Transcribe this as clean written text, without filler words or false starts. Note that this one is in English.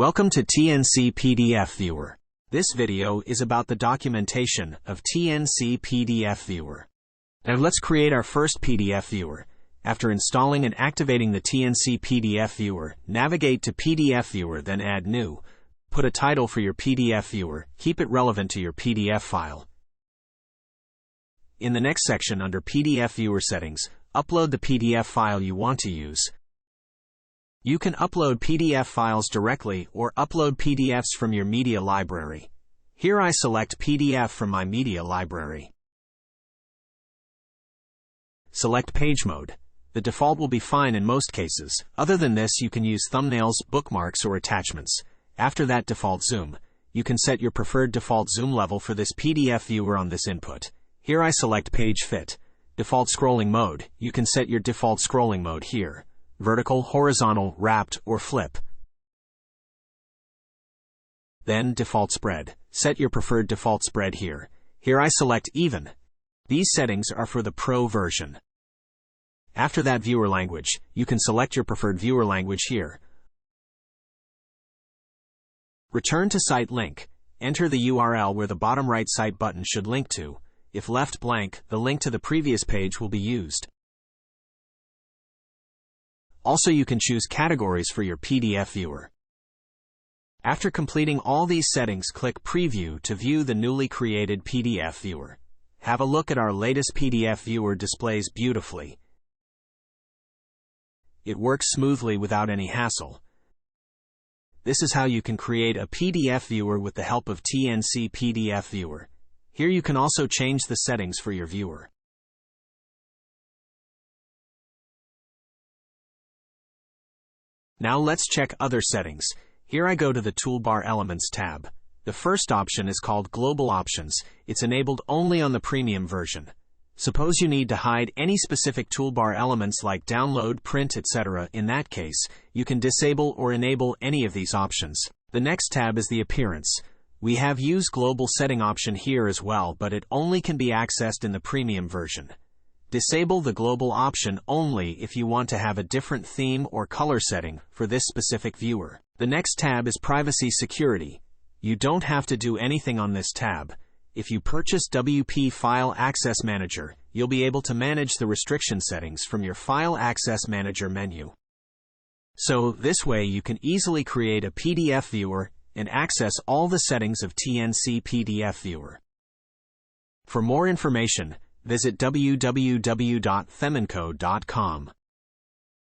Welcome to TNC PDF Viewer. This video is about the documentation of TNC PDF Viewer. Now let's create our first PDF Viewer. After installing and activating the TNC PDF Viewer, navigate to PDF Viewer, then add New. Put a title for your PDF Viewer, keep it relevant to your PDF file. In the next section under PDF Viewer Settings, upload the PDF file you want to use. You can upload PDF files directly or upload PDFs from your media library. Here I select PDF from my media library. Select Page Mode. The default will be fine in most cases. Other than this, you can use thumbnails, bookmarks, or attachments. After that, default zoom. You can set your preferred default zoom level for this PDF viewer on this input. Here I select Page Fit. Default scrolling mode. You can set your default scrolling mode here. Vertical, horizontal, wrapped, or flip. Then default spread. Set your preferred default spread here. Here I select even. These settings are for the Pro version. After that, viewer language. You can select your preferred viewer language here. Return to site link. Enter the URL where the bottom right site button should link to. If left blank, the link to the previous page will be used. Also, you can choose categories for your PDF viewer. After completing all these settings, click Preview to view the newly created PDF viewer. Have a look at our latest PDF viewer. Displays beautifully. It works smoothly without any hassle. This is how you can create a PDF viewer with the help of TNC PDF Viewer. Here you can also change the settings for your viewer. Now let's check other settings. Here I go to the Toolbar Elements tab. The first option is called Global Options. It's enabled only on the premium version. Suppose you need to hide any specific toolbar elements like download, print, etc. In that case, you can disable or enable any of these options. The next tab is the Appearance. We have Use Global Setting option here as well, but it only can be accessed in the premium version. Disable the global option only if you want to have a different theme or color setting for this specific viewer. The next tab is Privacy Security. You don't have to do anything on this tab. If you purchase WP File Access Manager, you'll be able to manage the restriction settings from your File Access Manager menu. So, this way you can easily create a PDF viewer and access all the settings of TNC PDF Viewer. For more information, visit www.themenco.com.